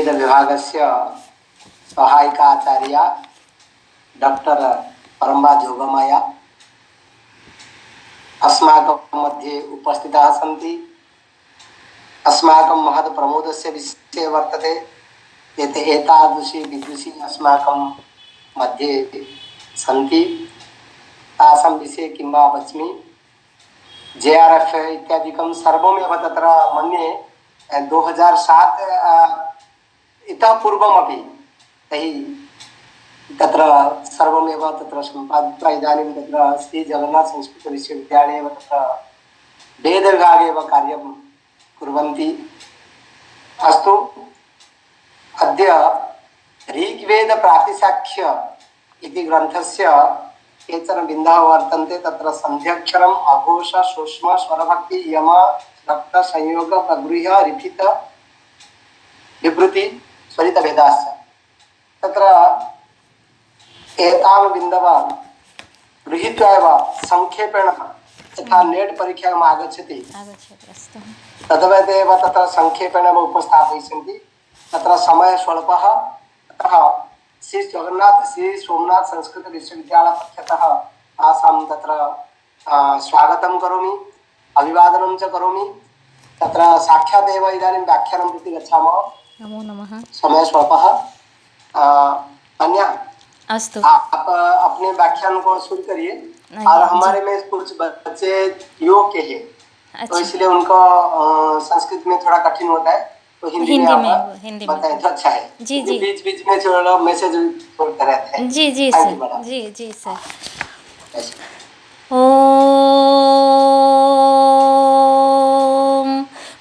वेद विभागस्य सहायिकाचार्या डॉक्टर परम्बा जोगमाया अस्माकं मध्ये उपस्थिताः सन्ति। अस्माकं महत् प्रमोदस्य विषये वर्तते यत् एतादृशी विदुषी अस्माकं मध्ये सन्ति। तासां विषये किं वा वच्मि। JRF इत्यादिकं सर्वमेव तत्र मन्ये 2007 इतः पूर्वमपि तैः तत्र सर्वमेव तत्र सम्पादित्वा इदानीं तत्र श्री जगन्नाथ संस्कृत विश्वविद्यालये एव तत्र वेदविभागे एव कार्यं कुर्वन्ति। अस्तु, अद्य ऋग्वेद प्रातिशाख्य इति ग्रन्थस्य केचन बिन्दवः वर्तन्ते। तत्र सन्ध्यक्षरम् अघोष सूक्ष्म स्वरभक्ति यम रक्त संयोग प्रगृह्य रिफित विभृति स्वरित भेदाश्च। तत्र एतान् बिन्दवान् गृहीत्वा एव संक्षेपेण यथा नेट् परीक्षायाम् आगच्छति तद्वदेव तत्र संक्षेपेण उपस्थापयिष्यन्ति। तत्र समयः स्वल्पः, अतः श्री जगन्नाथ श्री सोमनाथ संस्कृत विश्वविद्यालय पक्षतः आसां तत्र स्वागतं करोमि, अभिवादनं च करोमि। तत्र साक्षात् एव इदानीं व्याख्यानं प्रति गच्छामः। नमो नमः। समय स्वल्पः। अन्या अस्तु, आप अपने व्याख्यान को शुरू करिए। और हमारे में कुछ बच्चे योग के हैं, तो इसलिए उनको संस्कृत में थोड़ा कठिन होता है, तो हिंदी में बताएं तो अच्छा है। जी जी, बीच बीच में जो मैसेज छोड़ते रहते हैं। जी जी सर, जी जी सर। ओम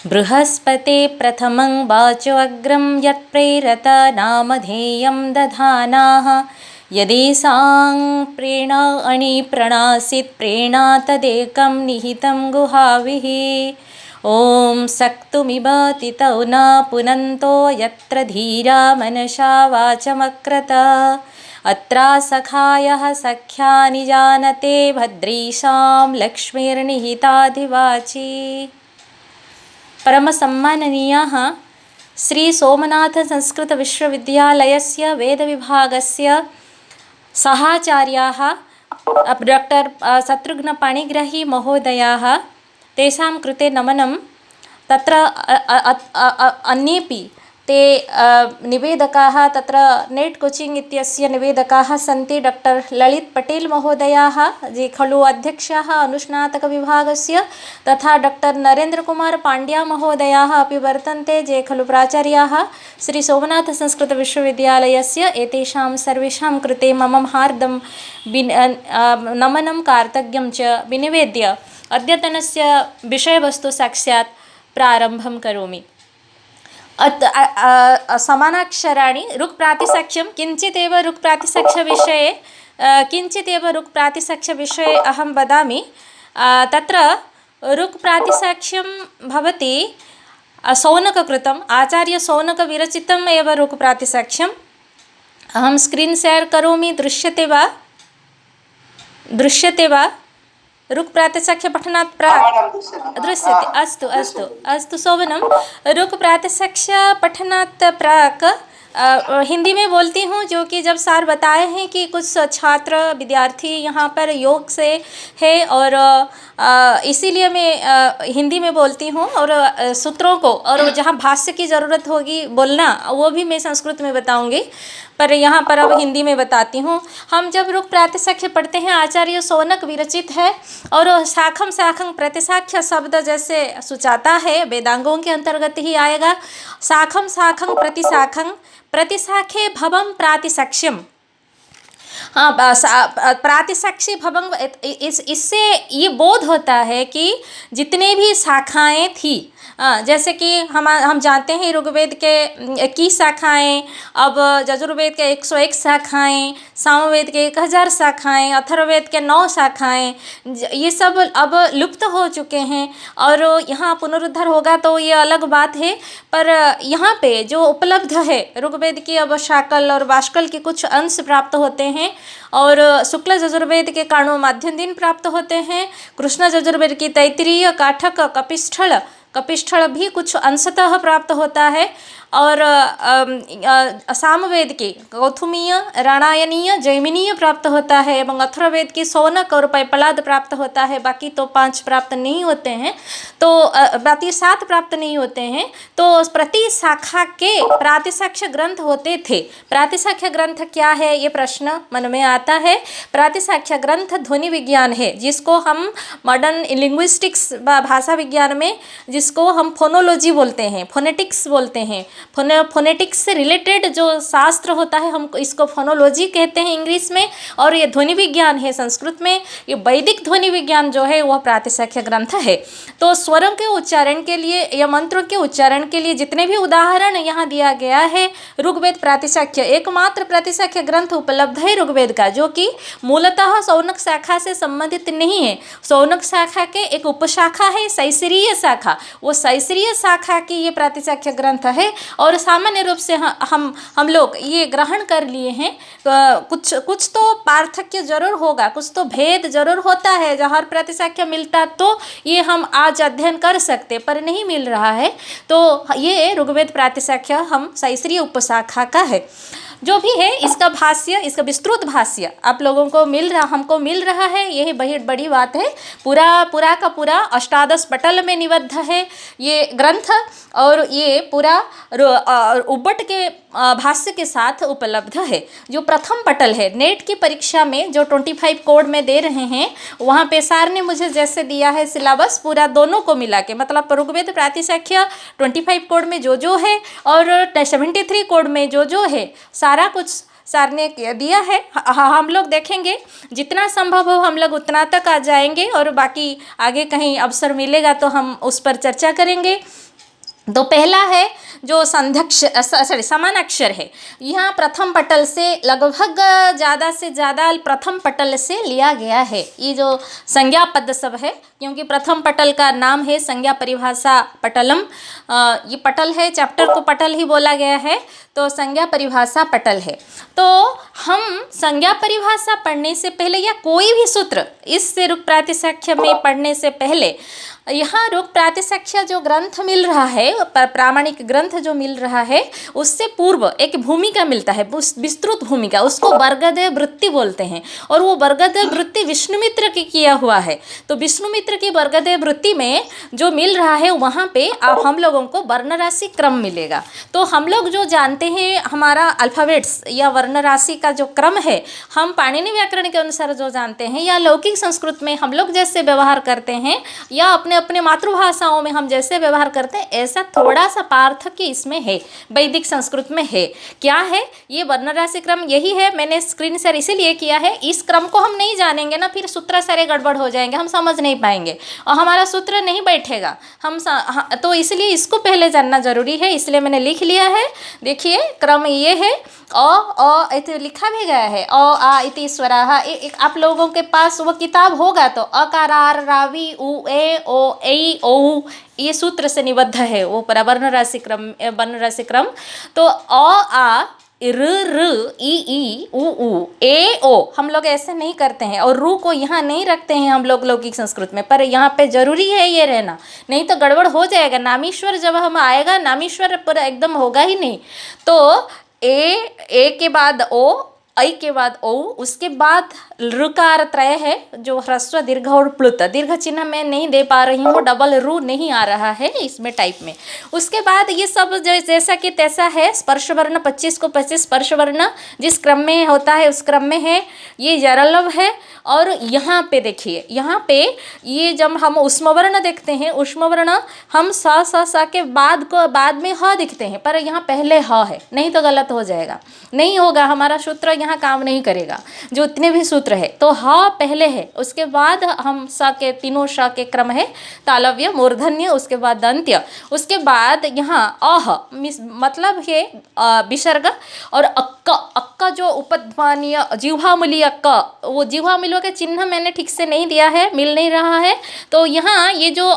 बृहस्पते प्रथमं वाचो अग्रं यत्प्रेरत नामधेयं दधानाः यदेसां प्रेणाणि प्रणासीत् प्रेणातदेकं निहितं गुहाविः। ॐ सक्तुमिव तितौ न पुनन्तो यत्र धीरा मनसा वाचमक्रत अत्रा सखायः सख्यानि जानते भद्रीशां लक्ष्मीर्निहिताधिवाची। परमसम्माननीयाः श्री सोमनाथ संस्कृत विश्वविद्यालयस्य वेदविभागस्य सहाचार्याः डॉक्टर शत्रुघ्न पाणिग्राही महोदयाः, तेषां कृते नमनं। तत्र अन्येपि ते निवेदकाः, तत्र नेट् कोचिङ्ग् इत्यस्य निवेदकाः सन्ति। डॉक्टर ललित पटेल महोदयाः ये खलु अध्यक्षाः अनुस्नातकविभागस्य, तथा डॉक्टर नरेंद्र कुमार पांड्या महोदयाः अपि वर्तन्ते ये खलु प्राचार्याः श्री सोमनाथ संस्कृत विश्वविद्यालयस्य। एतेषां सर्वेषां कृते मम हार्दं नमनं कार्तज्ञं च विनिवेद्य अद्यतनस्य विषयवस्तु साक्षात् प्रारम्भं करोमि। समानाक्षराणि ऋक् प्रातिशाख्यं किञ्चिदेव ऋक् प्रातिशाख्यविषये अहं वदामि। तत्र ऋक् प्रातिशाख्यं भवति सौनककृतम्, आचार्यसौनकविरचितम् एव ऋक् प्रातिशाख्यम्। अहं स्क्रीन् शेर् करोमि, दृश्यते वा? ऋक् प्रातिशाख्य पठनात् प्राक् दृश्यते? अस्तु अस्तु अस्तु, शोभनं। ऋक् प्रातिशाख्य पठनात् प्राक् हिंदी में बोलती हूँ, जो कि जब सर बताए हैं कि कुछ छात्र विद्यार्थी यहाँ पर योग से है, और इसीलिए मैं हिंदी में बोलती हूँ, और सूत्रों को और जहाँ भाष्य की ज़रूरत होगी बोलना वो भी मैं संस्कृत में बताऊँगी, पर यहाँ पर अब हिंदी में बताती हूँ। हम जब ऋक् प्रातिशाख्य पढ़ते हैं, आचार्य सौनक विरचित है, और शाखम शाखं प्रतिशाख्य शब्द जैसे सुचाता है, वेदांगों के अंतर्गत ही आएगा। शाखम शाखं प्रतिशाखं प्रतिशाखे भवं प्रातिशाक्ष्यम। हाँ, प्रातिशाक्षी भवं, इससे ये बोध होता है कि जितने भी शाखाएं थी, जैसे कि हम जानते हैं ऋग्वेद के 21 शाखाएँ, अब यजुर्वेद के 101 शाखाएँ, सामवेद के 1000 शाखाएँ, अथर्ववेद के 9 शाखाएँ, ये सब अब लुप्त हो चुके हैं, और यहाँ पुनरुद्धार होगा तो ये अलग बात है। पर यहाँ पे जो उपलब्ध है ऋग्वेद की, अब शाकल और वाष्कल के कुछ अंश प्राप्त होते हैं, और शुक्ल यजुर्वेद के काणो माध्यम दिन प्राप्त होते हैं। कृष्ण यजुर्वेद की तैत्तिरीय, काठक, कपिष्ठल भी कुछ अंशतः प्राप्त होता है। और सामवेद की कौथुमीय, राणायनीय, जैमिनीय प्राप्त होता है एवं अथर्ववेद की सौनक और पैपलाद प्राप्त होता है। बाकी तो 5 प्राप्त नहीं होते हैं, तो बाकी 7 प्राप्त नहीं होते हैं। तो प्रति शाखा के प्रातिशाख्य ग्रंथ होते थे। प्रातिशाख्य ग्रंथ क्या है, ये प्रश्न मन में आता है। प्रातिशाख्य ग्रंथ ध्वनि विज्ञान है, जिसको हम मॉडर्न लिंग्विस्टिक्स भाषा विज्ञान में जिसको हम फोनोलॉजी बोलते हैं, फोनेटिक्स बोलते हैं। फोनेटिक्स से रिलेटेड जो शास्त्र होता है हम इसको फोनोलॉजी कहते हैं इंग्लिश में, और ये ध्वनि विज्ञान है संस्कृत में। ये वैदिक ध्वनि विज्ञान जो है वह प्रातिशाख्य ग्रंथ है। तो स्वरों के उच्चारण के लिए या मंत्रों के उच्चारण के लिए जितने भी उदाहरण यहाँ दिया गया है, ऋग्वेद प्रातिशाख्य एकमात्र प्रातिशाख्य ग्रंथ उपलब्ध है ऋग्वेद का, जो कि मूलतः सौनक शाखा से संबंधित नहीं है। सौनक शाखा के एक उपशाखा है सैसरीय शाखा, वो सैसरीय शाखा की ये प्रातिशाख्य ग्रंथ है। और सामान्य रूप से हम लोग ये ग्रहण कर लिए हैं। कुछ तो पार्थक्य जरूर होगा, कुछ तो भेद जरूर होता है। जहाँ प्रातिशाख्य मिलता तो ये हम आज अध्ययन कर सकते, पर नहीं मिल रहा है। तो ये ऋग्वेद प्रातिशाख्य हम सैसरीय उपशाखा का है। जो भी है इसका भाष्य, इसका विस्तृत भाष्य आप लोगों को हमको मिल रहा है, यही बड़ी बात है। पूरा का पूरा 18 पटल में निबद्ध है ये ग्रंथ, और ये पूरा उब्बट के भाष्य के साथ उपलब्ध है। जो प्रथम पटल है, नेट की परीक्षा में जो 25 कोड में दे रहे हैं, वहाँ पे सर ने मुझे जैसे दिया है सिलेबस पूरा दोनों को मिला के, मतलब ऋग्वेद प्रातिशाख्य 25 कोड में जो है और 73 कोड में जो है, सारा कुछ सर ने दिया है। हम लोग देखेंगे जितना संभव हो हम लोग उतना तक आ जाएंगे, और बाकी आगे कहीं अवसर मिलेगा तो हम उस पर चर्चा करेंगे। तो पहला है जो समानाक्षर है, यहाँ प्रथम पटल से लगभग ज़्यादा से ज़्यादा प्रथम पटल से लिया गया है। ये जो संज्ञा पद सब है, क्योंकि प्रथम पटल का नाम है संज्ञा परिभाषा पटलम। ये पटल है, चैप्टर को पटल ही बोला गया है, तो संज्ञा परिभाषा पटल है। तो हम संज्ञा परिभाषा पढ़ने से पहले या कोई भी सूत्र इस ऋक् प्रातिशाख्य में पढ़ने से पहले, यहाँ ऋक् प्रातिशाख्य जो ग्रंथ मिल रहा है, प्रामाणिक ग्रंथ जो मिल रहा है, उससे पूर्व एक भूमिका मिलता है, विस्तृत भूमिका, उसको वर्गोदय वृत्ति बोलते हैं। और वो वर्गोदय वृत्ति विष्णुमित्र की किया हुआ है। तो विष्णुमित्र की वर्गोदय वृत्ति में जो मिल रहा है, वहाँ पे आप हम लोगों को वर्ण राशि क्रम मिलेगा। तो हम लोग जो जानते हैं हमारा अल्फ़ाबेट्स या वर्ण राशि का जो क्रम है, हम पाणिनि व्याकरण के अनुसार जो जानते हैं, या लौकिक संस्कृत में हम लोग जैसे व्यवहार करते हैं, या अपने मातृभाषाओं में हम जैसे व्यवहार करते हैं, ऐसा थोड़ा सा पार्थक्य इसमें है, वैदिक संस्कृत में है। क्या है ये वर्ण राशि क्रम? यही है, मैंने स्क्रीन शेयर इसीलिए किया है। इस क्रम को हम नहीं जानेंगे ना, फिर सूत्र सारे गड़बड़ हो जाएंगे, हम समझ नहीं पाएंगे और हमारा सूत्र नहीं बैठेगा। तो इसलिए इसको पहले जानना जरूरी है, इसलिए मैंने लिख लिया है। देखिए क्रम ये है, अ लिखा भी गया है, अ आ इति स्वराः। आप लोगों के पास वो किताब होगा तो अकारार रावी उ ए ओ ऐ औ, ये सूत्र से निबद्ध है वो वर्ण राशि क्रम। तो अ आ र ई उ ए ओ हम लोग ऐसे नहीं करते हैं, और रू को यहाँ नहीं रखते हैं हम लोग लौकिक संस्कृत में, पर यहाँ पे जरूरी है ये रहना, नहीं तो गड़बड़ हो जाएगा। नामीश्वर जब हम आएगा, नामीश्वर पर एकदम होगा ही नहीं। तो ए के बाद ओ, ऐ के बाद ओ, उसके बाद ऋकार त्रय है जो ह्रस्व दीर्घ और प्लुत। दीर्घ चिन्ह मैं नहीं दे पा रही हूँ, डबल रू नहीं आ रहा है इसमें टाइप में। उसके बाद ये सब जैसा कि तैसा है। स्पर्श वर्ण 25 को 25 स्पर्श वर्ण जिस क्रम में होता है उस क्रम में है। ये जरलव है। और यहाँ पे देखिए, यहाँ पे ये जब हम उष्म वर्ण देखते हैं, उष्म वर्ण हम सा के बाद में ह दिखते हैं, पर यहाँ पहले ह है, नहीं तो गलत हो जाएगा, नहीं होगा, हमारा सूत्र यहाँ काम नहीं करेगा। जो इतने भी सूत्र है तो ह पहले है, उसके बाद हम स के तीनों श के क्रम है, तालव्य, मूर्धन्य, उसके बाद दंत्य, उसके बाद यहाँ अह मतलब है विसर्ग। और अक्का जो उपध्मानीय जिह्वामूली अक्का, वो जिह्वामूली के चिन्ह मैंने ठीक से नहीं दिया है, मिल नहीं रहा है। तो यहाँ ये जो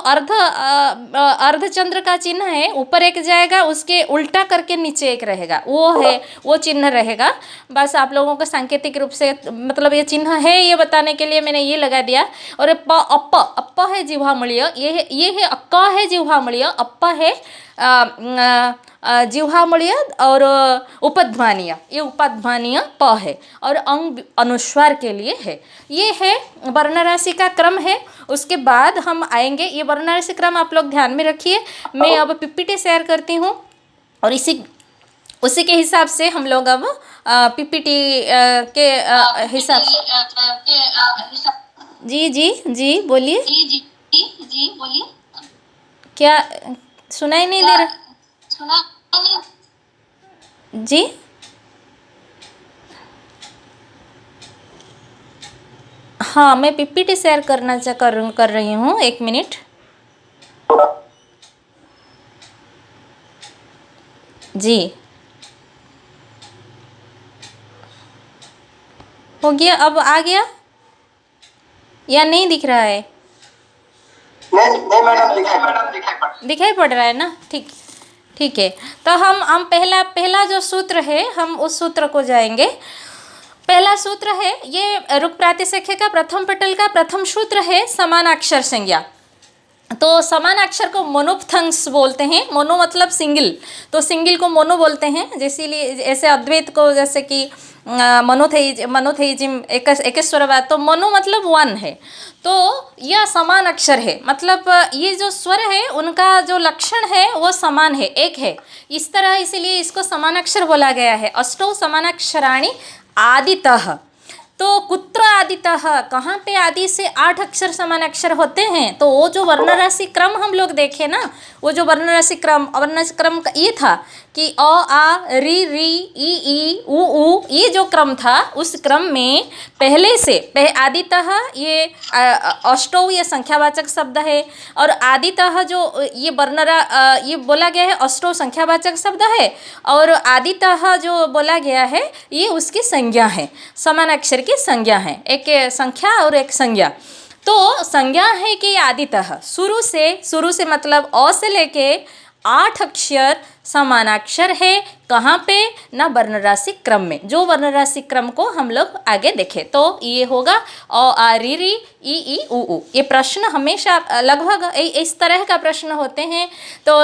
अर्धचंद्र का चिन्ह है, ऊपर एक जाएगा, उसके उल्टा करके नीचे एक रहेगा, वो है, वो चिन्ह रहेगा। बस आप लोगों को सांकेतिक रूप से मतलब ये चिन्ह है ये बताने के लिए मैंने ये लगा दिया। और अप्प है जिह्वामूलीय, ये है अक्का है जिह्वामूलीय, अप्प है जिह्वामूलीय और उपध्मानीय, ये उपध्मानीय प है और अंग अनुस्वार के लिए है। ये है वर्ण राशि का क्रम है। उसके बाद हम आएंगे, ये वर्ण राशि क्रम आप लोग ध्यान में रखिए। मैं अब पीपीटी शेयर करती हूँ और उसी के हिसाब से हम लोग अब पीपीटी के हिसाब से जी बोलिए। जी बोलिए। क्या सुनाई नहीं दे रहा जी? हाँ, मैं पीपीटी शेयर कर रही हूँ, 1 मिनट। जी हो गया, अब आ गया या नहीं दिख रहा है? नहीं मैडम, दिखाई पड़ रहा है ना? ठीक है। तो हम पहला जो सूत्र है, हम उस सूत्र को जाएंगे। पहला सूत्र है, ये रुक प्रातिशेख्य का प्रथम पटल का प्रथम सूत्र है, समानाक्षर संज्ञा। तो समानाक्षर को मोनोप्थंग्स बोलते हैं। मोनो मतलब सिंगल, तो सिंगल को मोनो बोलते हैं। ऐसे अद्वैत को जैसे कि मोनोथेइज्म एकेश्वरवाद, तो मोनो मतलब वन है। तो यह समान अक्षर है, मतलब ये जो स्वर है उनका जो लक्षण है वो समान है, एक है इस तरह, इसीलिए इसको समानाक्षर बोला गया है। अष्टौ समानाक्षराणि आदितः। तो कुत्र आदितः, कहाँ पे आदि से 8 अक्षर समानाक्षर होते हैं? तो वो जो वर्ण राशि क्रम हम लोग देखे ना, वो जो वर्ण राशि क्रम का ये था कि अ आ री री ई उ, ये जो क्रम था, उस क्रम में पहले से आदितः ये अष्टौ ये संख्यावाचक शब्द है, और आदितः जो ये ये बोला गया है अष्टौ संख्यावाचक शब्द है, और आदितः जो बोला गया है ये उसकी संज्ञा है, समानाक्षर की संज्ञा है, एक संख्या और एक संज्ञा। तो संज्ञा है कि आदितः शुरू से मतलब अ से लेके 8 अक्षर समानाक्षर है। कहाँ पे? ना वर्ण राशि क्रम में, जो वर्ण राशि क्रम को हम लोग आगे देखें। तो ये होगा अ आ री री ई उ। ये प्रश्न हमेशा लगभग इस तरह का प्रश्न होते हैं। तो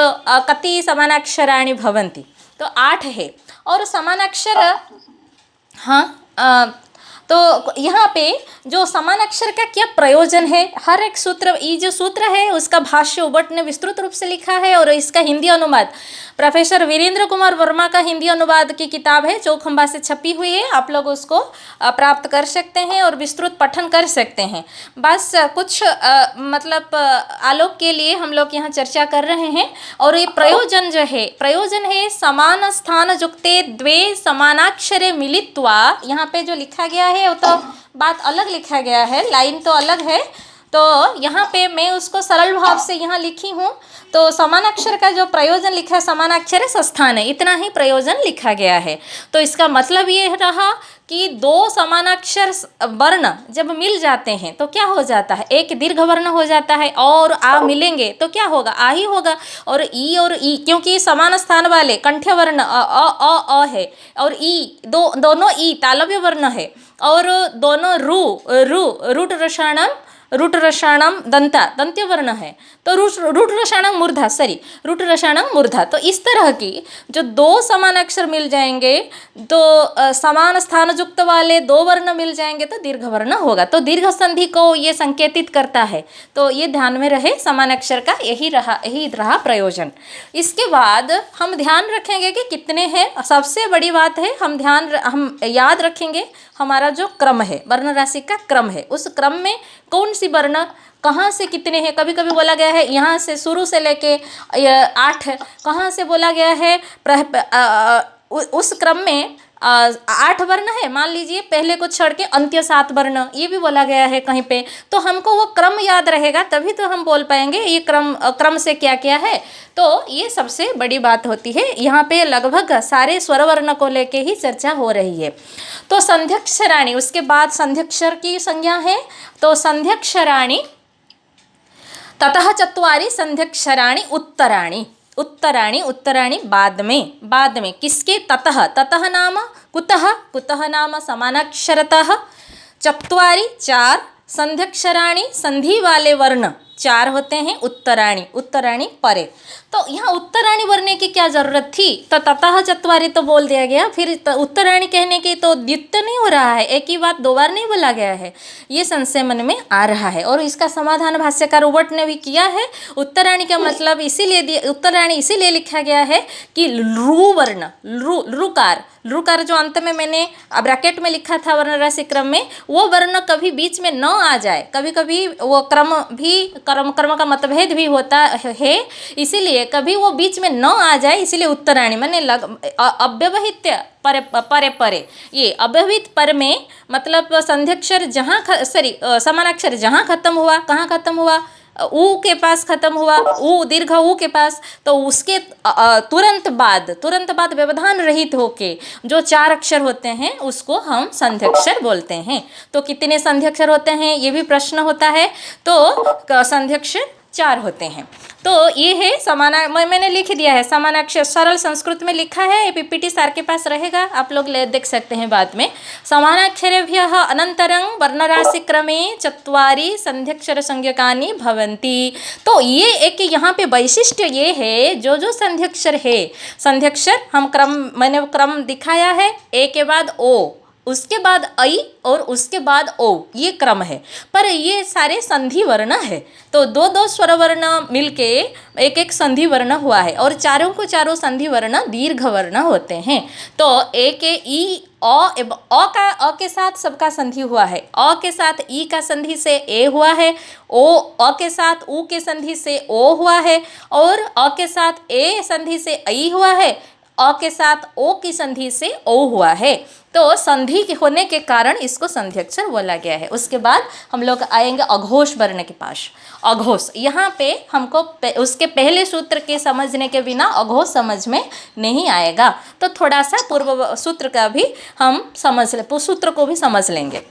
कति समानाक्षराणि भवन्ति, तो 8 है। और समानाक्षर, हाँ, तो यहाँ पे जो समान अक्षर का क्या प्रयोजन है, हर एक सूत्र, ये जो सूत्र है उसका भाष्य उबट ने विस्तृत रूप से लिखा है, और इसका हिंदी अनुवाद प्रोफेसर वीरेंद्र कुमार वर्मा का हिंदी अनुवाद की किताब है, चौखंबा से छपी हुई है। आप लोग उसको प्राप्त कर सकते हैं और विस्तृत पठन कर सकते हैं। बस कुछ मतलब आलोक के लिए हम लोग यहाँ चर्चा कर रहे हैं। और ये प्रयोजन है समान स्थान युक्ते द्वे समानाक्षरे मिलित्वा। यहाँ पे जो लिखा गया है वो तो बात अलग लिखा गया है, लाइन तो अलग है, तो यहाँ पे मैं उसको सरल भाव से यहाँ लिखी हूँ। तो समानाक्षर का जो प्रयोजन लिखा है, समानाक्षर है स्थान है, इतना ही प्रयोजन लिखा गया है। तो इसका मतलब ये रहा कि 2 समानाक्षर वर्ण जब मिल जाते हैं तो क्या हो जाता है, एक दीर्घ वर्ण हो जाता है, और आ मिलेंगे तो क्या होगा, आ ही होगा। और ई, क्योंकि समान स्थान वाले कंठ्य वर्ण अ है, और ई दोनों ई तालव्य वर्ण है, और दोनों रूट रसाणम दंत्य वर्ण है, तो रूट रसाणम मूर्धा। तो इस तरह की जो 2 समान अक्षर मिल जाएंगे, तो समान स्थान युक्त वाले 2 वर्ण मिल जाएंगे तो दीर्घ वर्ण होगा। तो दीर्घ संधि को ये संकेतित करता है, तो ये ध्यान में रहे, समान अक्षर का यही रहा प्रयोजन। इसके बाद हम ध्यान रखेंगे कि कितने हैं। सबसे बड़ी बात है, हम याद रखेंगे हमारा जो क्रम है, वर्ण राशि का क्रम है, उस क्रम में कौन सी वर्ण कहाँ से कितने हैं। कभी कभी बोला गया है यहाँ से शुरू से लेके 8, कहाँ से बोला गया है उस क्रम में 8 वर्ण है, मान लीजिए पहले को छोड़ के अंत्य 7 वर्ण, ये भी बोला गया है कहीं पे। तो हमको वो क्रम याद रहेगा, तभी तो हम बोल पाएंगे ये क्रम से क्या क्या है। तो ये सबसे बड़ी बात होती है। यहाँ पे लगभग सारे स्वर वर्ण को लेके ही चर्चा हो रही है। तो संध्यक्षराणि, उसके बाद संध्यक्षर की संज्ञा है, तो संध्यक्षराणि ततः चत्वारि संध्यक्षराणि उत्तराणि बाद में किसके? ततः नाम कुतः नाम समानाक्षरतः, 4 संध्यक्षराणि संधि वाले वर्ण, 4 होते हैं उत्तराणी, उत्तराणी परे। तो यहाँ उत्तराणी बोलने की क्या ज़रूरत थी, तो ततः चत्वारि तो बोल दिया गया, फिर उत्तराणी कहने की तो द्वित्व नहीं हो रहा है, एक ही बात 2 बार नहीं बोला गया है, ये संशय मन में आ रहा है। और इसका समाधान भाष्यकार उबट ने भी किया है। उत्तराणी का मतलब इसीलिए उत्तराणी इसीलिए लिखा गया है कि लृ वर्ण, लृकार जो अंत में मैंने ब्रैकेट में लिखा था वर्ण राशि क्रम में, वो वर्ण कभी बीच में न आ जाए। कभी कभी वो कर्म का मतभेद भी होता है, इसीलिए कभी वो बीच में न आ जाए, इसीलिए उत्तराणी मैंने अव्यवहित परे ये अव्यवहित पर में मतलब संध्यक्षर जहाँ समानाक्षर जहाँ खत्म हुआ, कहाँ खत्म हुआ, ऊ के पास खत्म हुआ, ऊ दीर्घ ऊ के पास, तो उसके तुरंत बाद व्यवधान रहित होके जो 4 अक्षर होते हैं उसको हम संध्यक्षर बोलते हैं। तो कितने संध्यक्षर होते हैं ये भी प्रश्न होता है, तो संध्यक्षर 4 होते हैं। तो ये है मैंने लिख दिया है समानाक्षर, सरल संस्कृत में लिखा है, पीपीटी सर के पास रहेगा, आप लोग देख सकते हैं बाद में। समानाक्षरेभ्यः अनंतरं वर्णराशि क्रमे 4 संध्यक्षर संज्ञकानि भवन्ति। तो ये एक यहाँ पे वैशिष्ट्य ये है, जो संध्यक्षर है, संध्यक्षर हम मैंने क्रम दिखाया है, ए के बाद ओ, उसके बाद ऐ और उसके बाद ओ, ये क्रम है, पर ये सारे संधि वर्ण है। तो 2 स्वर वर्ण मिलके एक संधि वर्ण हुआ है, और चारों संधि वर्ण दीर्घ वर्ण होते हैं। तो ए के ई अ के साथ सबका संधि हुआ है, अ के साथ ई का संधि से ए हुआ है, अ के साथ ऊ के संधि से ओ हुआ है, और अ के साथ ए संधि से ऐ हुआ है, अ के साथ ओ की संधि से ओ हुआ है। तो संधि के होने के कारण इसको संध्यक्षर बोला गया है। उसके बाद हम लोग आएंगे अघोष वर्ण के पास। अघोष, यहाँ पे हमको उसके पहले सूत्र के समझने के बिना अघोष समझ में नहीं आएगा, तो थोड़ा सा पूर्व सूत्र का भी हम सूत्र को भी समझ लेंगे।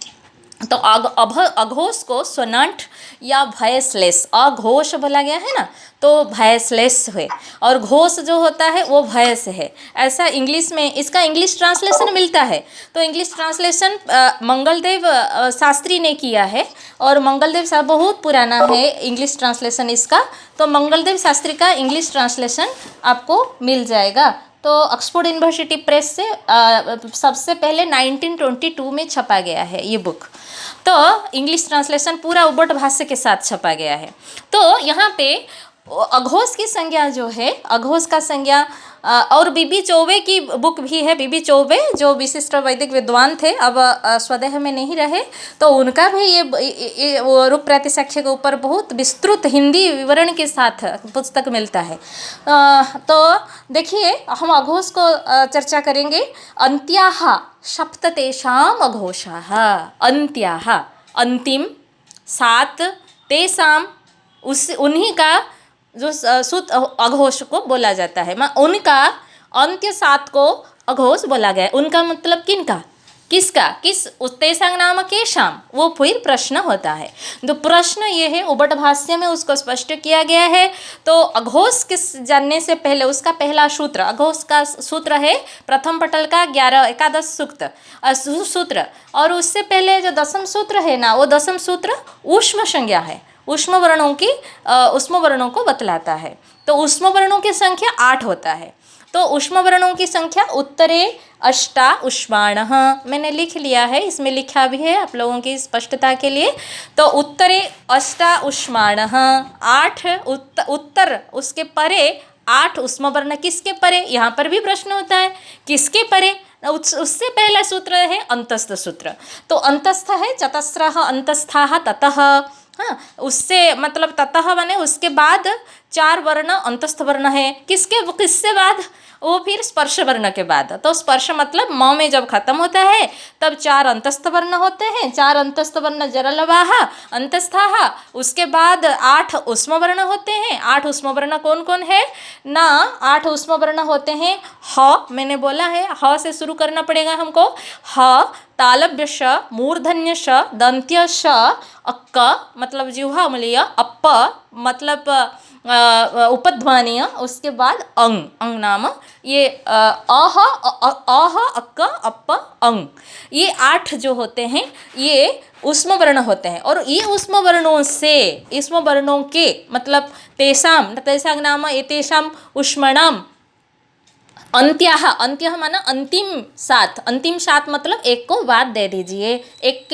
तो अघोष को स्वनांठ या भयस्लेस, अघोष बोला गया है ना, तो भयस्लेस है, और घोष जो होता है वो भय से है। ऐसा इंग्लिश में इसका इंग्लिश ट्रांसलेशन मिलता है। तो इंग्लिश ट्रांसलेशन मंगलदेव शास्त्री ने किया है, और मंगलदेव साहब बहुत पुराना है इंग्लिश ट्रांसलेशन इसका, तो मंगलदेव शास्त्री का इंग्लिश ट्रांसलेशन आपको मिल जाएगा। तो ऑक्सफोर्ड यूनिवर्सिटी प्रेस से सबसे पहले 1922 में छपा गया है ये बुक। तो इंग्लिश ट्रांसलेशन पूरा उबट भाष्य के साथ छपा गया है। तो यहाँ पे अघोष की संज्ञा जो है, अघोष का संज्ञा, और बीबी चौबे की बुक भी है। बीबी चौबे जो विशिष्ट वैदिक विद्वान थे, अब स्वदेह में नहीं रहे, तो उनका भी ये वो रूप प्रातिशाख्य के ऊपर बहुत विस्तृत हिंदी विवरण के साथ पुस्तक मिलता है। तो देखिए हम अघोष को चर्चा करेंगे। अन्त्याः सप्ततेषाम् अघोषाः, अन्त्याः अंतिम 7 तेषाम उन्हीं का जो सुत अघोष को बोला जाता है, उनका अंत्य 7 को अघोष बोला गया है। उनका मतलब किनका, किसका, किस तेषां नाम केषाम, वो फिर प्रश्न होता है। तो प्रश्न ये है, उबट भाष्य में उसको स्पष्ट किया गया है। तो अघोष किस जानने से पहले उसका पहला सूत्र, अघोष का सूत्र है प्रथम पटल का 11 सूत्र, और उससे पहले जो 10th सूत्र है ना, वो 10th सूत्र ऊष्म संज्ञा है, ऊष्म वर्णों को बतलाता है। तो ऊष्म वर्णों की संख्या 8 होता है। तो ऊष्म वर्णों की संख्या उत्तरे अष्टा उष्माणः, मैंने लिख लिया है, इसमें लिखा भी है आप लोगों की स्पष्टता के लिए। तो उत्तरे अष्टा उष्माणः, 8 उत्तर, उसके परे 8 ऊष्म वर्ण। किसके परे, यहाँ पर भी प्रश्न होता है, किसके परे। उससे पहला सूत्र है अंतस्थ सूत्र। तो अंतस्थ है चतस्रः अंतस्थाः ततः, हाँ, उससे मतलब ततः बने उसके बाद 4 वर्ण अंतस्थ वर्ण है। किससे बाद, वो फिर स्पर्श वर्ण के बाद। तो स्पर्श मतलब म में जब खत्म होता है तब 4 अंतस्थ वर्ण होते हैं, 4 अंतस्थ वर्ण जरलवाः अंतस्थाः, उसके बाद 8 ऊष्म वर्ण होते हैं। 8 ऊष्म वर्ण कौन कौन है ना, 8 ऊष्म वर्ण होते हैं। ह, मैंने बोला है ह से शुरू करना पड़ेगा हमको। ह तालव्य श, मूर्धन्य श, दंत्य श, अक्क मतलब जिह्वा मूलीय, अप्प मतलब उपध्मानीय, उसके बाद अंग नाम ये अह अक्क अप्प अंग, ये 8 जो होते हैं ये ऊष्म वर्ण होते हैं। और ये ऊष्म वर्णों से, ऊष्म वर्णों के मतलब तेषां तेषां नाम एतेषां ऊष्मणाम अंत्याः, अंत्य माना अंतिम 7, अंतिम 7 मतलब एक को बाद दे दीजिए, एक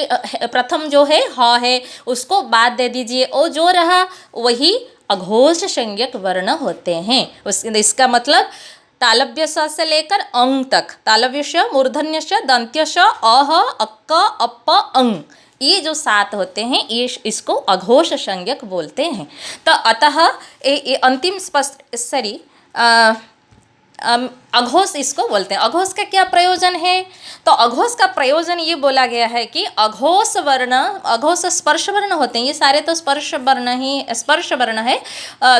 प्रथम जो है ह है उसको बाद दे दीजिए, और जो रहा वही अघोष संज्ञक वर्ण होते हैं। इसका मतलब तालव्य स से लेकर अंग तक, तालव्य श, मूर्धन्य श, दंत्य श, अह, अक्क, अप, अंग, ये जो 7 होते हैं ये इसको अघोष संज्ञक बोलते हैं। तो अतः ये अंतिम स्पष्ट सॉरी अघोष इसको बोलते हैं। अघोष का क्या प्रयोजन है? तो अघोष का प्रयोजन ये बोला गया है कि अघोष वर्ण, अघोष स्पर्श वर्ण होते हैं, ये सारे तो स्पर्श वर्ण है।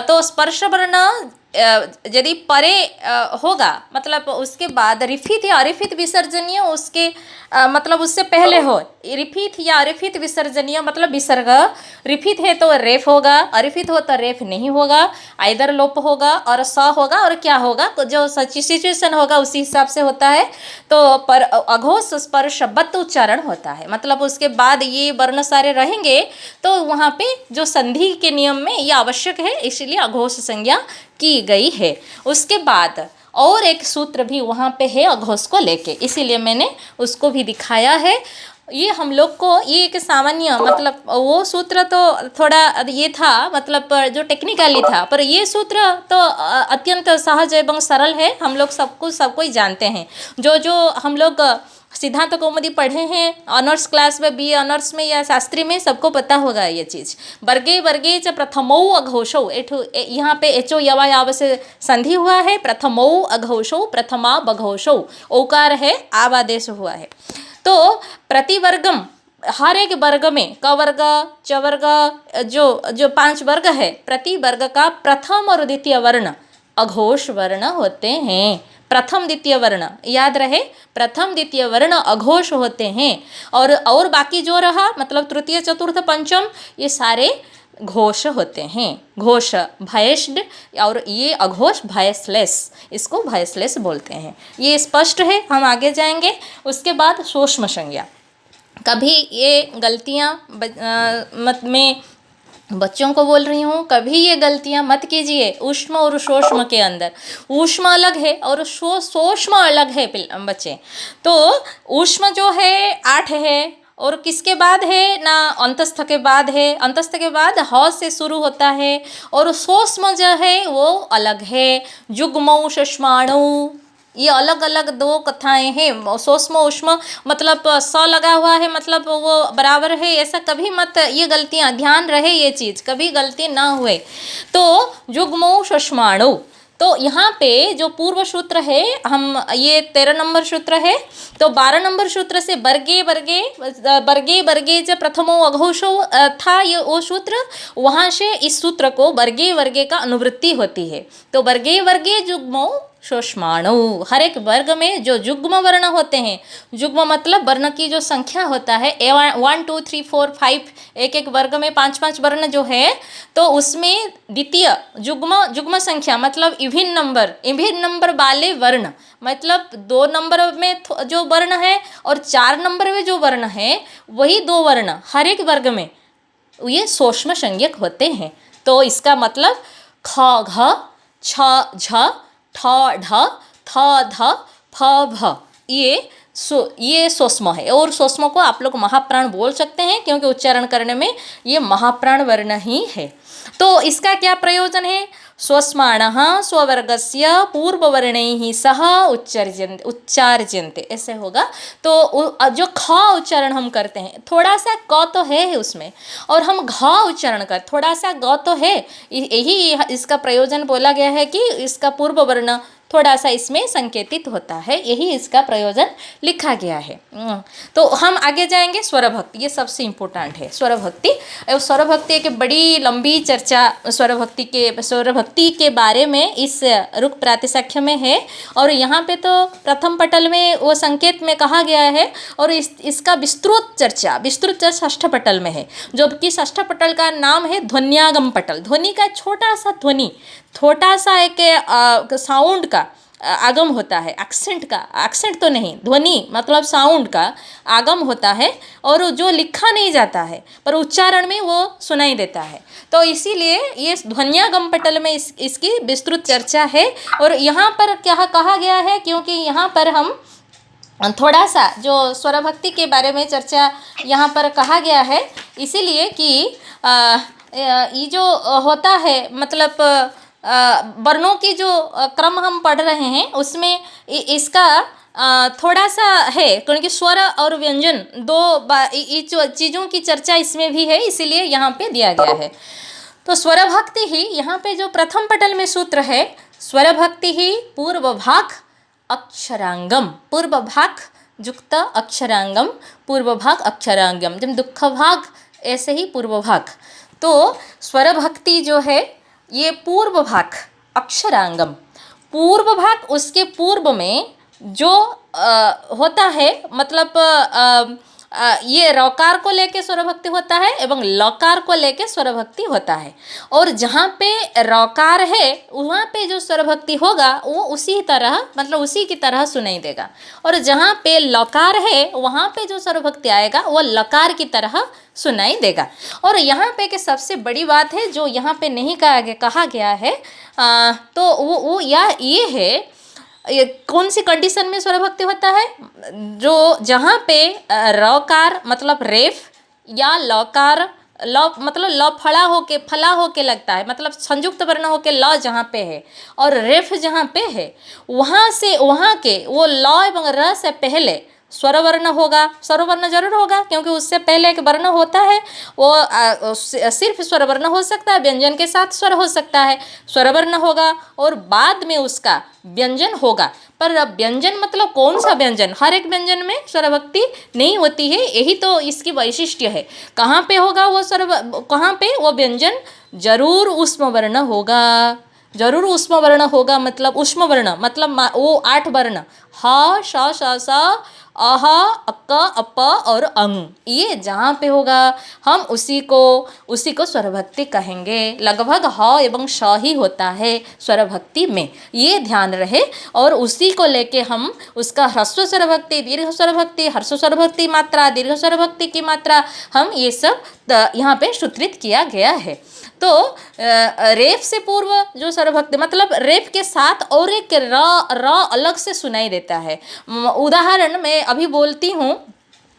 तो स्पर्श वर्ण यदि परे होगा मतलब उसके बाद रिफित या अरिफित विसर्जनीय उसके मतलब उससे पहले हो, रिफित या अरिफित विसर्जनीय मतलब विसर्ग, रिफित है तो रेफ होगा, अरिफित हो तो रेफ नहीं होगा, आइदर लोप होगा और स होगा, और क्या होगा जो सिचुएशन होगा उसी हिसाब से होता है। तो पर अघोष स्पर्श बत्त उच्चारण होता है, मतलब उसके बाद ये वर्ण सारे रहेंगे तो वहाँ पे जो संधि के नियम में ये आवश्यक है, इसलिए अघोष संज्ञा की गई है। उसके बाद और एक सूत्र भी वहाँ पे है अघोष को लेके, इसीलिए मैंने उसको भी दिखाया है। ये हम लोग को ये एक सामान्य मतलब वो सूत्र तो थोड़ा ये था मतलब जो टेक्निकली था, पर ये सूत्र तो अत्यंत सहज एवं सरल है, हम लोग सब कोई जानते हैं। जो हम लोग सिद्धांत कौमुदी पढ़े हैं ऑनर्स क्लास में, बी ऑनर्स में या शास्त्री में, सबको पता होगा ये चीज़। वर्गे च प्रथमौ अघोषौ, यहाँ पे एचो यवा याव से संधि हुआ है, प्रथमौ अघोषौ, प्रथमा बघोषौ, ओकार है, आवादेश हुआ है। तो प्रतिवर्गम हर एक वर्ग में क वर्ग, च वर्ग, जो 5 वर्ग है, प्रति वर्ग का प्रथम और द्वितीय वर्ण अघोष वर्ण होते हैं। प्रथम द्वितीय वर्ण याद रहे, प्रथम द्वितीय वर्ण अघोष होते हैं। और बाकी जो रहा मतलब तृतीय चतुर्थ पंचम ये सारे घोष होते हैं। घोष भयस्ड और ये अघोष भयसलेस, इसको भयसलेस बोलते हैं। ये स्पष्ट है, हम आगे जाएंगे। उसके बाद सूक्ष्म संज्ञा, कभी ये गलतियाँ मत में बच्चों को बोल रही हूँ, कभी ये गलतियाँ मत कीजिए। ऊष्म और सूक्ष्म के अंदर ऊष्म अलग है और सूक्ष्म अलग है बच्चे। तो ऊष्म जो है 8 है, और किसके बाद है ना, अंतस्थ के बाद है, अंतस्थ के बाद ह से शुरू होता है। और सूक्ष्म जो है वो अलग है, जुग्मौ सुष्माणु, ये अलग अलग 2 कथाएं हैं। सूक्ष्म ऊष्म मतलब स लगा हुआ है मतलब वो बराबर है, ऐसा कभी मत, ये गलतियां ध्यान रहे, ये चीज़ कभी गलती ना हुए। तो जुग्मौ सुष्माणु, तो यहाँ पे जो पूर्व सूत्र है, हम ये 13 नंबर सूत्र है, तो 12 नंबर सूत्र से वर्गे जब प्रथमो अघोषो था ये वो सूत्र, वहाँ से इस सूत्र को वर्गे का अनुवृत्ति होती है। तो वर्गे जुग्मो सूक्ष्माणु, हर एक वर्ग में जो जुग्म वर्ण होते हैं, जुग्म मतलब वर्ण की जो संख्या होता है 1 2 3 4 5, एक वर्ग में 5 वर्ण जो है, तो उसमें द्वितीय जुग्म संख्या मतलब इविन नंबर वाले वर्ण, मतलब 2 नंबर में जो वर्ण है और 4 नंबर में जो वर्ण है, वही 2 वर्ण हर एक वर्ग में ये सूक्ष्म संज्ञक होते हैं। तो इसका मतलब ख घ छ झ ठ ढ थ ध फ भ, ये सूक्ष्म है। और सूक्ष्म को आप लोग महाप्राण बोल सकते हैं क्योंकि उच्चारण करने में ये महाप्राण वर्ण ही है। तो इसका क्या प्रयोजन है? स्वस्माणः स्ववर्गस्य पूर्ववर्णैः सह उच्चार्यन्ते, ऐसे होगा। तो जो ख उच्चारण हम करते हैं, थोड़ा सा क तो है उसमें, और हम घ उच्चारण कर, थोड़ा सा ग तो है, यही इसका प्रयोजन बोला गया है कि इसका पूर्व वर्ण थोड़ा सा इसमें संकेतित होता है, यही इसका प्रयोजन लिखा गया है। तो हम आगे जाएंगे स्वर भक्ति, ये सबसे इम्पोर्टेंट है स्वर भक्ति। स्वर भक्ति एक बड़ी लंबी चर्चा स्वर भक्ति के बारे में इस रुक प्रातिशाख्य में है, और यहाँ पे तो प्रथम पटल में वो संकेत में कहा गया है, और इसका विस्तृत चर्चा षष्ठ पटल में है, जबकि षष्ठ पटल का नाम है ध्वन्यागम पटल। ध्वनि का छोटा सा एक साउंड का आगम होता है, एक्सेंट का, एक्सेंट तो नहीं, ध्वनि मतलब साउंड का आगम होता है और जो लिखा नहीं जाता है पर उच्चारण में वो सुनाई देता है। तो इसीलिए ये ध्वन्यागम पटल में इसकी विस्तृत चर्चा है। और यहाँ पर क्या कहा गया है, क्योंकि यहाँ पर हम थोड़ा सा जो स्वर भक्ति के बारे में चर्चा यहाँ पर कहा गया है, इसीलिए कि ये जो होता है मतलब वर्णों की जो क्रम हम पढ़ रहे हैं उसमें इसका थोड़ा सा है, क्योंकि स्वर और व्यंजन दो चीज़ों की चर्चा इसमें भी है, इसीलिए यहाँ पे दिया गया है। तो स्वर भक्ति ही यहाँ पे जो प्रथम पटल में सूत्र है, स्वर भक्ति ही पूर्व भाग अक्षरांगम, पूर्व भाग युक्त अक्षरांगम, पूर्व भाग अक्षरांगम, जब दुख भाग ऐसे ही पूर्व भाग। तो स्वर भक्ति जो है ये पूर्व भाग अक्षरांगम, पूर्व भाग उसके पूर्व में जो होता है मतलब ये रकार को लेके स्वर भक्ति होता है एवं लकार को लेके स्वर भक्ति होता है। और जहाँ पे रकार है वहाँ पे जो स्वर भक्ति होगा वो उसी तरह मतलब उसी की तरह सुनाई देगा, और जहाँ पे लकार है वहाँ पे जो स्वर भक्ति आएगा वो लकार की तरह सुनाई देगा। और यहाँ पे के सबसे बड़ी बात है जो यहाँ पे नहीं कहा गया है, तो वो ये है, ये कौन सी कंडीशन में स्वर भक्ति होता है, जो जहाँ पे रकार मतलब रेफ या लकार ल मतलब ल फला होके लगता है, मतलब संयुक्त वर्ण होके ल जहाँ पे है और रेफ जहाँ पे है वहाँ से वहाँ के वो ल एवं र से पहले स्वर वर्ण होगा। स्वर वर्ण जरूर होगा क्योंकि उससे पहले एक वर्ण होता है, वो सिर्फ स्वर वर्ण हो सकता है, व्यंजन के साथ स्वर हो सकता है, स्वर वर्ण होगा और बाद में उसका व्यंजन होगा। पर अब व्यंजन मतलब कौन सा व्यंजन, हर एक व्यंजन में स्वर भक्ति नहीं होती है, यही तो इसकी वैशिष्ट्य है। कहाँ पे होगा वो कहाँ पे वो व्यंजन जरूर उष्म वर्ण होगा, जरूर उष्म वर्ण होगा, मतलब उष्म वर्ण मतलब वो 8 वर्ण ह श श स अह अक अप और अंग, ये जहाँ पे होगा हम उसी को स्वर भक्ति कहेंगे। लगभग ह एवं श ही होता है स्वर भक्ति में, ये ध्यान रहे। और उसी को लेके हम उसका ह्रस्व स्वर भक्ति, दीर्घ स्वर भक्ति, हर्ष स्वर भक्ति मात्रा, दीर्घ स्वर भक्ति की मात्रा, हम ये सब यहाँ पे सूत्रित किया गया है। तो रेफ से पूर्व जो स्वर भक्ति मतलब रेफ के साथ और एक र अलग से सुनाई देता है। उदाहरण मैं अभी बोलती हूँ,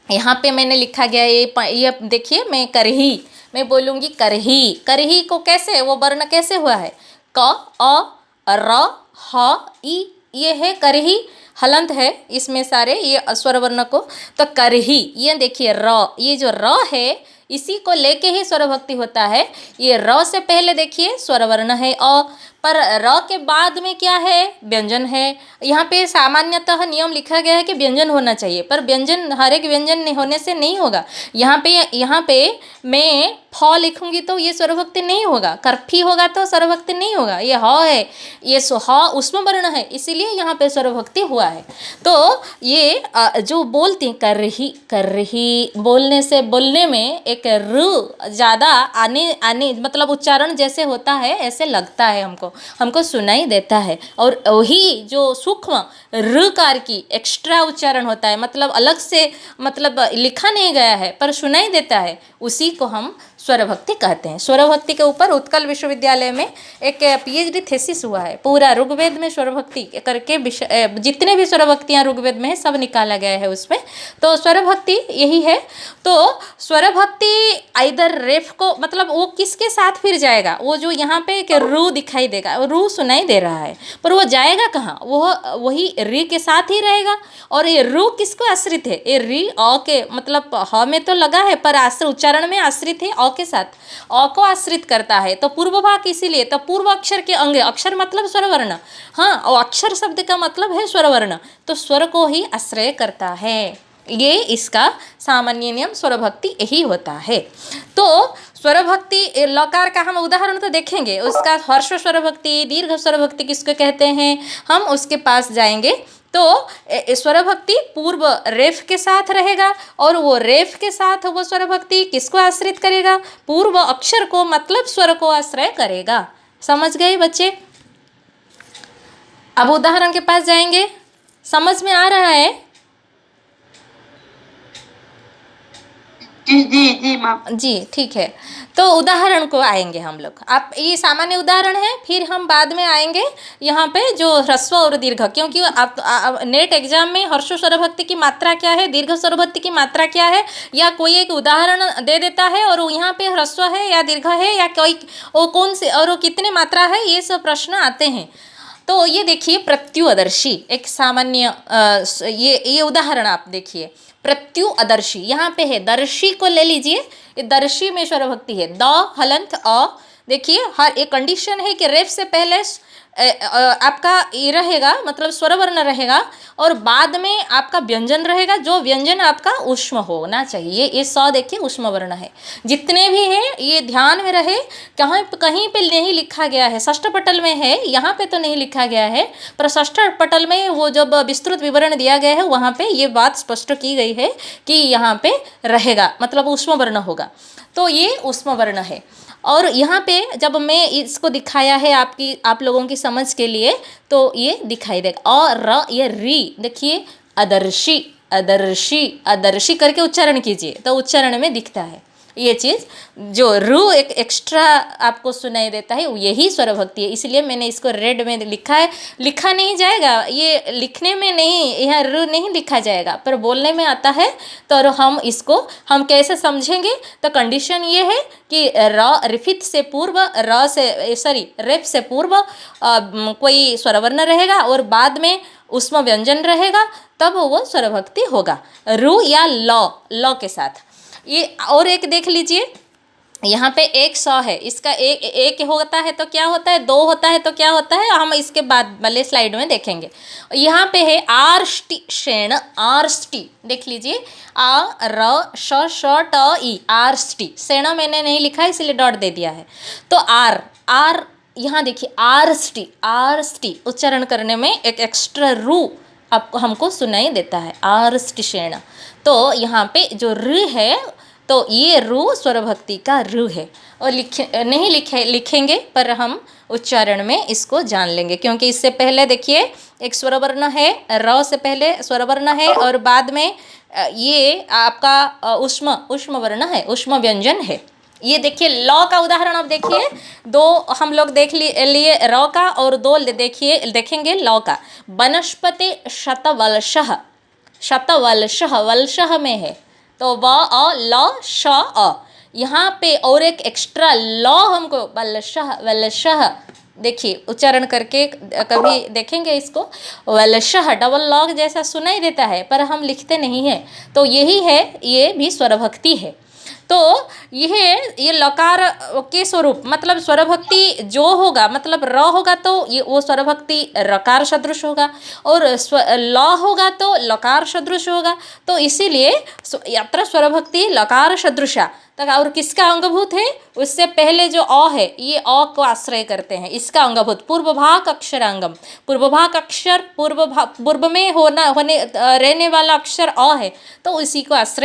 यहाँ पे मैंने लिखा गया ये देखिए, मैं करही, मैं बोलूँगी करही, करही को कैसे वो वर्ण कैसे हुआ है, क अ र ह ई, ये है करही, हलंत है इसमें सारे ये स्वर वर्ण को। तो करही, ये देखिए र, ये जो र है इसी को लेके ही स्वर भक्ति होता है। ये र से पहले देखिए स्वर वर्ण है अ, पर र के बाद में क्या है, व्यंजन है। यहाँ पे सामान्यतः नियम लिखा गया है कि व्यंजन होना चाहिए, पर व्यंजन हर एक व्यंजन होने से नहीं होगा। यहाँ पे मैं फ लिखूंगी तो ये स्वर भक्ति नहीं होगा, कर्फी होगा तो स्वर भक्ति नहीं होगा। ये ह है, ये ह उष्म वर्ण है, इसीलिए यहाँ पे स्वर भक्ति हुआ है। तो ये जो बोलते हैं करही बोलने से बोलने में एक र ज़्यादा आने मतलब उच्चारण जैसे होता है ऐसे लगता है, हमको सुनाई देता है। और वही जो सूक्ष्म ऋकार की एक्स्ट्रा उच्चारण होता है, मतलब अलग से मतलब लिखा नहीं गया है पर सुनाई देता है, उसी को हम स्वर भक्ति कहते हैं। स्वर भक्ति के ऊपर उत्कल विश्वविद्यालय में एक पीएचडी थीसिस हुआ है, पूरा ऋग्वेद में स्वर भक्ति करके जितने भी स्वर भक्तियाँ ऋग्वेद में है सब निकाला गया है उसमें। तो स्वर भक्ति यही है। तो स्वर भक्ति आइदर रेफ को मतलब वो किसके साथ फिर जाएगा, वो जो यहाँ पे एक रू दिखाई देगा, रू सुनाई दे रहा है पर वो जाएगा कहाँ, वो वही री के साथ ही रहेगा। और ये रू किसको आश्रित है, ये री अ के मतलब ह में तो लगा है पर आश्रित उच्चारण में आश्रित है, अ के साथ अ को आश्रित करता है। तो पूर्व भाग इसीलिए, तो पूर्व अक्षर के अंग, अक्षर मतलब स्वर वर्ण, हाँ और अक्षर शब्द का मतलब है स्वर वर्ण, तो स्वर को ही आश्रय करता है। ये इसका सामान्य नियम स्वर भक्ति यही होता है। तो स्वर भक्ति लकार का हम उदाहरण तो देखेंगे, उसका हर्ष स्वर भक्ति, दीर्घ स्वर भक्ति किसको कहते हैं, हम उसके पास जाएंगे। तो स्वर भक्ति पूर्व रेफ के साथ रहेगा और वो रेफ के साथ वो स्वर भक्ति किसको आश्रित करेगा, पूर्व अक्षर को मतलब स्वर को आश्रय करेगा। समझ गए बच्चे? अब उदाहरण के पास जाएंगे, समझ में आ रहा है? जी जी जी मैम। जी ठीक है। तो उदाहरण को आएंगे हम लोग। आप ये सामान्य उदाहरण है, फिर हम बाद में आएंगे यहाँ पे जो ह्रस्व और दीर्घ, क्योंकि आप नेट एग्जाम में ह्रस्व स्वरभक्ति की मात्रा क्या है, दीर्घ स्वरभक्ति की मात्रा क्या है, या कोई एक उदाहरण दे देता है और यहाँ पे ह्रस्व है या दीर्घ है या कोई वो कौन से और वो कितने मात्रा है, ये सब प्रश्न आते हैं। तो ये देखिए प्रत्युअदर्शी एक सामान्य ये उदाहरण आप देखिए। प्रत्युअदर्शी यहाँ पे है, दर्शी को ले लीजिए, ये दर्शी में स्वरभक्ति है, द हलंत अ। देखिए हर एक कंडीशन है कि रेफ से पहले आपका ये रहेगा, मतलब स्वरवर्ण रहेगा, और बाद में आपका व्यंजन रहेगा, जो व्यंजन आपका ऊष्म होना चाहिए। ये स देखिए ऊष्म वर्ण है। जितने भी हैं ये ध्यान में रहे, कहीं पे नहीं लिखा गया है, षष्ठ पटल में है, यहाँ पे तो नहीं लिखा गया है, पर षष्ठ पटल में वो जब विस्तृत विवरण दिया गया है वहाँ पे ये बात स्पष्ट की गई है कि यहाँ पे रहेगा, मतलब ऊष्म वर्ण होगा। तो ये ऊष्म वर्ण है। और यहाँ पे जब मैं इसको दिखाया है आप लोगों की समझ के लिए, तो ये दिखाई देगा। और ये री देखिए, अदर्शी अदर्शी अदर्शी करके उच्चारण कीजिए तो उच्चारण में दिखता है ये चीज़। जो रू एक एक्स्ट्रा आपको सुनाई देता है यही स्वरभक्ति है, इसलिए मैंने इसको रेड में लिखा है। लिखा नहीं जाएगा, ये लिखने में नहीं, यहाँ रू नहीं लिखा जाएगा, पर बोलने में आता है। तो हम इसको हम कैसे समझेंगे, तो कंडीशन ये है कि रिफित से पूर्व रेप से पूर्व कोई स्वरवर्ण रहेगा और बाद में उसमें व्यंजन रहेगा, तब वो स्वरभक्ति होगा रू या लॉ के साथ। ये और एक देख लीजिए, यहाँ पे एक सौ है, इसका एक होता है तो क्या होता है, दो होता है तो क्या होता है, हम इसके बाद वाले स्लाइड में देखेंगे। यहाँ पे है आर्ष्टि शेण, आर्ष्टि देख लीजिए, आ र श श ट ई, आर्ष्टि। शेण मैंने नहीं लिखा है इसलिए डॉट दे दिया है। तो आर यहाँ देखिए, आर्ष्टि आर्ष्टि उच्चारण करने में एक एक्स्ट्रा रू आपको हमको सुनाई देता है, आर्ष्टिशेण। तो यहाँ पे जो ऋ है, तो ये रू स्वरभक्ति का ऋ है, और लिखेंगे पर हम उच्चारण में इसको जान लेंगे, क्योंकि इससे पहले देखिए एक स्वरवर्ण है, र से पहले स्वरवर्ण है, और बाद में ये आपका उष्म वर्ण है, उष्म व्यंजन है। ये देखिए लॉ का उदाहरण आप देखिए, दो हम लोग देख लिए र का, और दो देखेंगे लॉ का। वनस्पति शतवलशः, शतवलशः वलशः में है, तो व अ ल श अ। यहाँ पे और एक एक्स्ट्रा लॉ हमको, वलशः वलशः, देखिए उच्चारण करके कभी देखेंगे इसको, वलशः डबल लॉ जैसा सुनाई देता है पर हम लिखते नहीं हैं, तो यही है, ये भी स्वरभक्ति है। तो ये लकार के स्वरूप, मतलब स्वरभक्ति जो होगा, मतलब र होगा तो ये वो स्वरभक्ति रकार सदृश होगा, और ल होगा तो लकार सदृश होगा। तो इसीलिए यत्र स्वरभक्ति लकार सदृशा तक, और किसका अंगभूत है, उससे पहले जो अ है, ये अ को आश्रय करते हैं, इसका अंगभूत पूर्वभाग अक्षरांगम, पूर्वभाग अक्षर पूर्व में रहने वाला अक्षर अ है, तो इसी को आश्रय